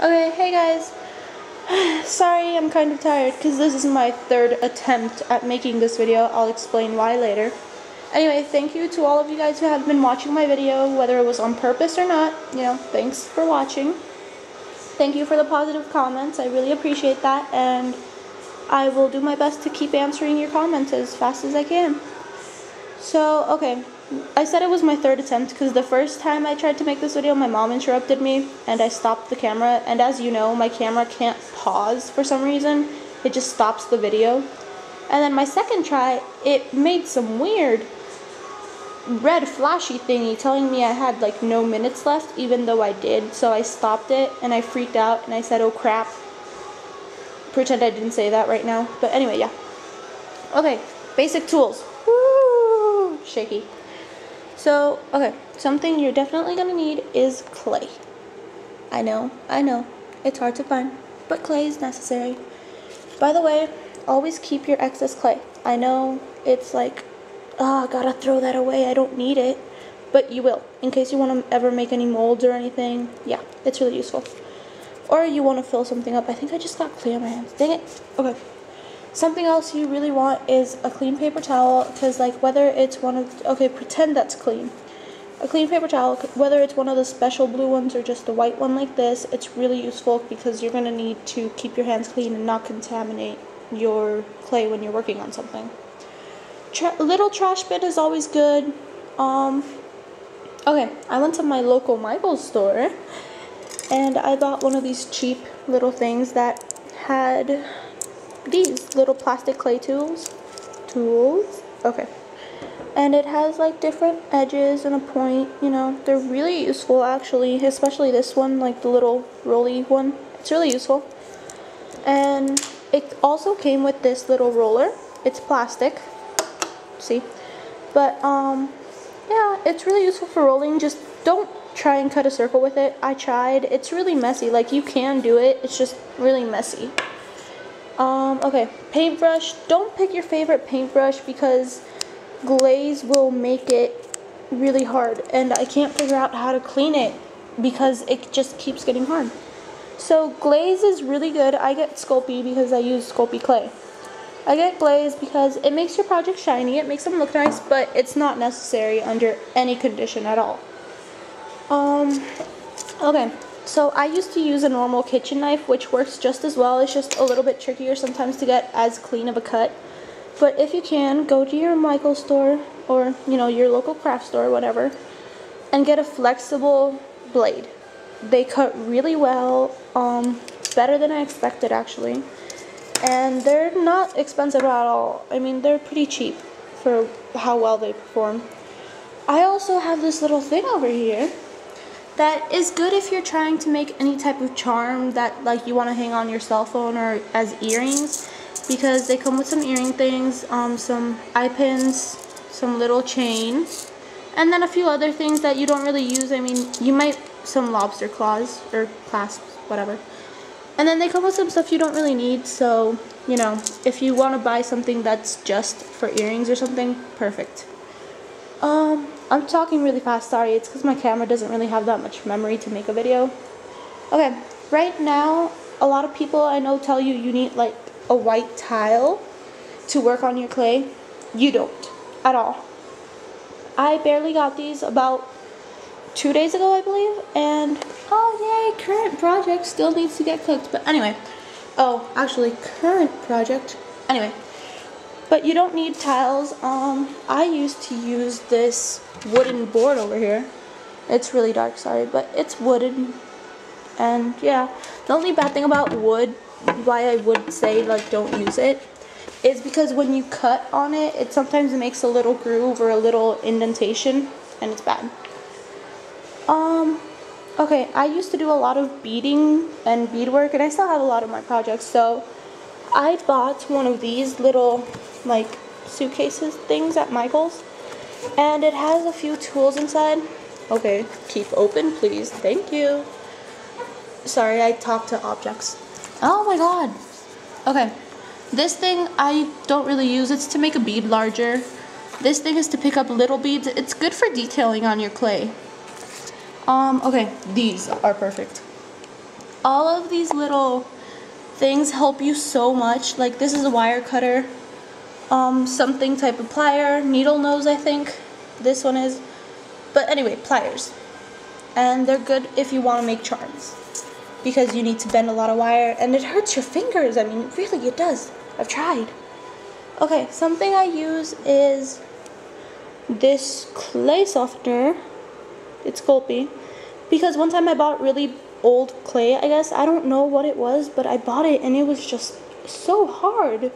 Okay, hey guys. Sorry, I'm kind of tired because this is my third attempt at making this video. I'll explain why later. Anyway, thank you to all of you guys who have been watching my video, whether it was on purpose or not. Thanks for watching. Thank you for the positive comments. I really appreciate that, and I will do my best to keep answering your comments as fast as I can. So, okay. I said it was my third attempt because the first time I tried to make this video, my mom interrupted me and I stopped the camera. And as you know, my camera can't pause for some reason. It just stops the video. And then my second try, it made some weird red flashy thingy telling me I had like no minutes left, even though I did. So I stopped it and I freaked out and I said, oh crap. Pretend I didn't say that right now. But anyway, yeah. Okay, basic tools. Woo! Shaky. So, okay, something you're definitely going to need is clay. I know, it's hard to find, but clay is necessary. By the way, always keep your excess clay. I know it's like, oh, I gotta throw that away, I don't need it, but you will, in case you want to ever make any molds or anything. Yeah, it's really useful. Or you want to fill something up. I think I just got clay on my hands. Dang it. Okay. Something else you really want is a clean paper towel, because like whether it's one of, okay, pretend that's clean. A clean paper towel, whether it's one of the special blue ones or just a white one like this, it's really useful because you're going to need to keep your hands clean and not contaminate your clay when you're working on something. Little trash bin is always good. Okay, I went to my local Michael's store and I bought one of these cheap little things that had these little plastic clay tools, okay, and it has like different edges and a point, they're really useful actually, especially this one, like the little rolly one. It's really useful. And it also came with this little roller. It's plastic, see, but yeah, it's really useful for rolling. Just don't try and cut a circle with it. I tried. It's really messy. Like, you can do it, it's just really messy. Okay, paintbrush. Don't pick your favorite paintbrush because glaze will make it really hard, and I can't figure out how to clean it because it just keeps getting hard. So glaze is really good. I get Sculpey because I use Sculpey clay. I get glaze because it makes your project shiny, it makes them look nice, but it's not necessary under any condition at all. Okay. So I used to use a normal kitchen knife, which works just as well. It's just a little bit trickier sometimes to get as clean of a cut. But if you can, go to your Michael's store or, your local craft store, whatever, and get a flexible blade. They cut really well, better than I expected actually. And they're not expensive at all. I mean, they're pretty cheap for how well they perform. I also have this little thing over here that is good if you're trying to make any type of charm that like you want to hang on your cell phone or as earrings, because they come with some earring things, some eye pins, some little chain, and then a few other things that you don't really use. I mean, you might, some lobster claws or clasps, whatever. And then they come with some stuff you don't really need, so, if you want to buy something that's just for earrings or something, perfect. I'm talking really fast, sorry, it's because my camera doesn't really have that much memory to make a video. Okay, right now, a lot of people I know tell you need like a white tile to work on your clay. You don't, at all. I barely got these about 2 days ago, I believe, and oh yay, current project still needs to get cooked, but anyway. Oh, actually, current project, anyway. But you don't need tiles. I used to use this wooden board over here. It's really dark, sorry, but it's wooden. And yeah, the only bad thing about wood, why I would say like don't use it, is because when you cut on it, it sometimes makes a little groove or a little indentation, and it's bad. Okay, I used to do a lot of beading and beadwork, and I still have a lot of my projects, so I bought one of these little like suitcases things at Michael's, and it has a few tools inside. Okay, keep open please, thank you. Sorry, I talk to objects. Oh my god. Okay, this thing I don't really use. It's to make a bead larger. This thing is to pick up little beads. It's good for detailing on your clay. Okay, these are perfect. all of these little things help you so much. Like this is a wire cutter, something type of plier, needle nose I think this one is, but anyway, pliers. And they're good if you want to make charms, because you need to bend a lot of wire and it hurts your fingers. I mean, really it does. I've tried. Okay, something I use is this clay softener. It's Sculpey, because one time I bought really old clay, I guess. I don't know what it was, but I bought it and it was just so hard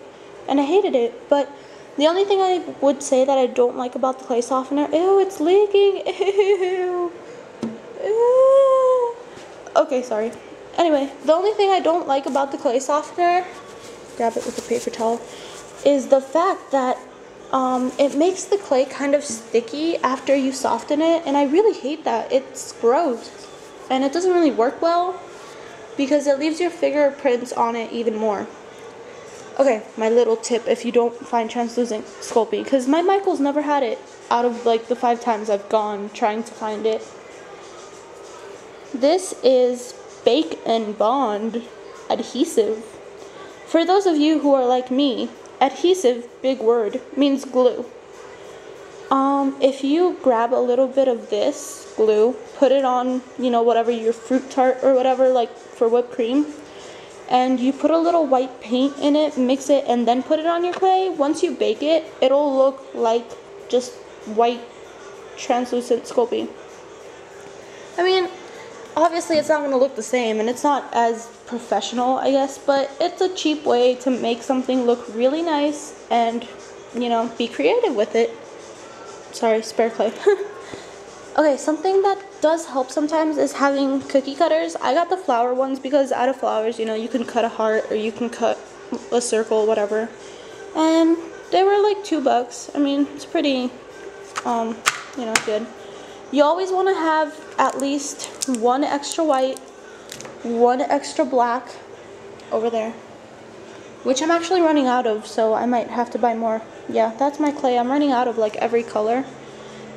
and I hated it. But the only thing I would say that I don't like about the clay softener, ew, it's leaking, ew. Okay, sorry. Anyway, the only thing I don't like about the clay softener, grab it with a paper towel, is the fact that it makes the clay kind of sticky after you soften it, and I really hate that. It's gross, and it doesn't really work well because it leaves your fingerprints on it even more. Okay, my little tip if you don't find translucent Sculpey, because my Michael's never had it out of like the 5 times I've gone trying to find it. This is Bake and Bond adhesive. For those of you who are like me, adhesive, big word, means glue. If you grab a little bit of this glue, put it on, you know, whatever, your fruit tart or whatever, like for whipped cream, and you put a little white paint in it, mix it, and then put it on your clay, once you bake it, it'll look like just white translucent Sculpey. I mean, obviously it's not going to look the same, and it's not as professional, I guess, but it's a cheap way to make something look really nice and, you know, be creative with it. Sorry, spare clay. Okay, something that does help sometimes is having cookie cutters. I got the flower ones because out of flowers, you know, you can cut a heart or you can cut a circle, whatever. And they were like $2. I mean, it's pretty, you know, good. You always want to have at least 1 extra white, 1 extra black over there, which I'm actually running out of, so I might have to buy more. Yeah, that's my clay. I'm running out of like every color.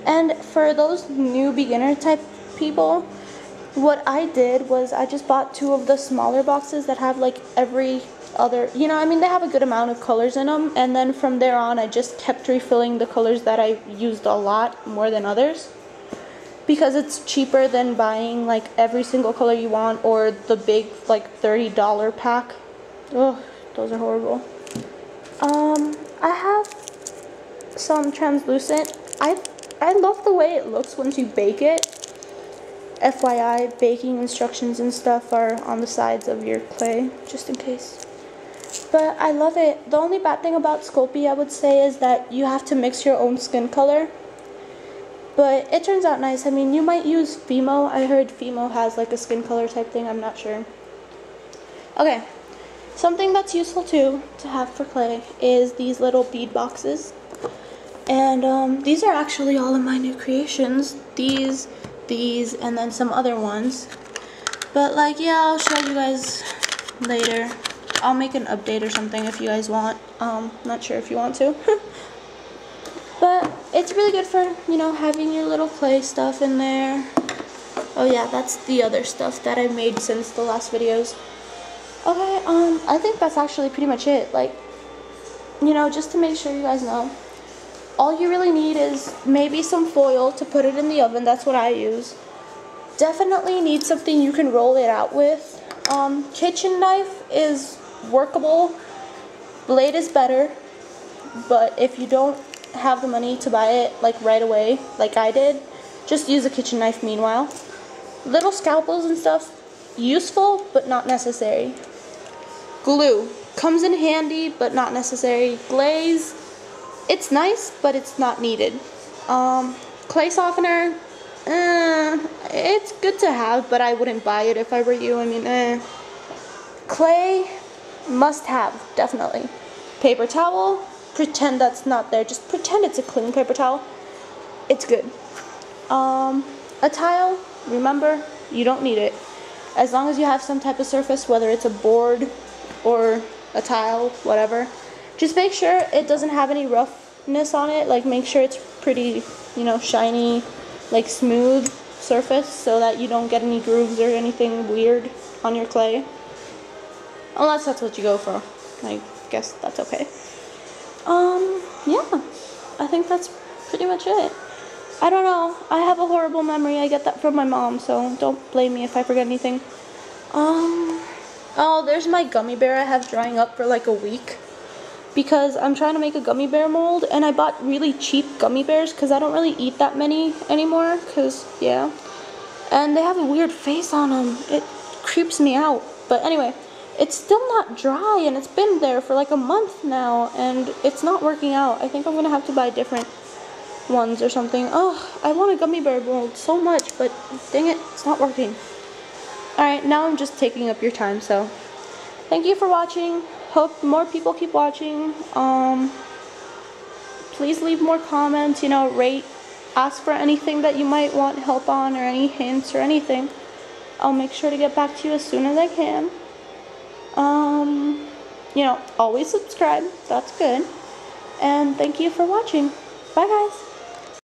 And for those new beginner type people, what I did was I just bought 2 of the smaller boxes that have like every other, you know, I mean, they have a good amount of colors in them, and then from there on I just kept refilling the colors that I used a lot more than others, because it's cheaper than buying like every single color you want or the big like $30 pack. Ugh, those are horrible. I have some translucent. I love the way it looks once you bake it. FYI, baking instructions and stuff are on the sides of your clay, just in case. But I love it. The only bad thing about Sculpey, I would say, is that you have to mix your own skin color. But it turns out nice. I mean, you might use Fimo. I heard Fimo has like a skin color type thing. I'm not sure. Okay. Something that's useful too to have for clay is these little bead boxes. And these are actually all of my new creations. These, and then some other ones. But like, yeah, I'll show you guys later. I'll make an update or something if you guys want. Not sure if you want to. But it's really good for, you know, having your little clay stuff in there. Oh yeah, that's the other stuff that I made since the last videos. Okay, I think that's actually pretty much it. Like, you know, just to make sure you guys know, all you really need is maybe some foil to put it in the oven. That's what I use. Definitely need something you can roll it out with. Kitchen knife is workable. Blade is better. But if you don't have the money to buy it like right away, like I did, just use a kitchen knife meanwhile. Little scalpels and stuff, useful but not necessary. Glue comes in handy but not necessary. Glaze, it's nice but it's not needed. Clay softener, it's good to have, but I wouldn't buy it if I were you. I mean, clay, must have, definitely. Paper towel, pretend that's not there. Just pretend it's a clean paper towel. It's good. A tile, remember, you don't need it. As long as you have some type of surface, whether it's a board or a tile, whatever. Just make sure it doesn't have any roughness on it. Like, make sure it's pretty, you know, shiny, like smooth surface, so that you don't get any grooves or anything weird. on your clay. Unless that's what you go for. I guess that's okay. Yeah. I think that's pretty much it. I don't know. I have a horrible memory. I get that from my mom, so don't blame me if I forget anything. Oh, there's my gummy bear I have drying up for like a week. Because I'm trying to make a gummy bear mold, and I bought really cheap gummy bears because I don't really eat that many anymore, because, yeah. And they have a weird face on them. It creeps me out. But anyway, it's still not dry, and it's been there for like a month now, and it's not working out. I think I'm going to have to buy different ones or something. Oh, I want a gummy bear mold so much, but dang it, it's not working. Alright, now I'm just taking up your time, so thank you for watching. Hope more people keep watching. Please leave more comments, you know, rate, ask for anything that you might want help on, or any hints or anything. I'll make sure to get back to you as soon as I can. You know, always subscribe, that's good. And thank you for watching. Bye guys.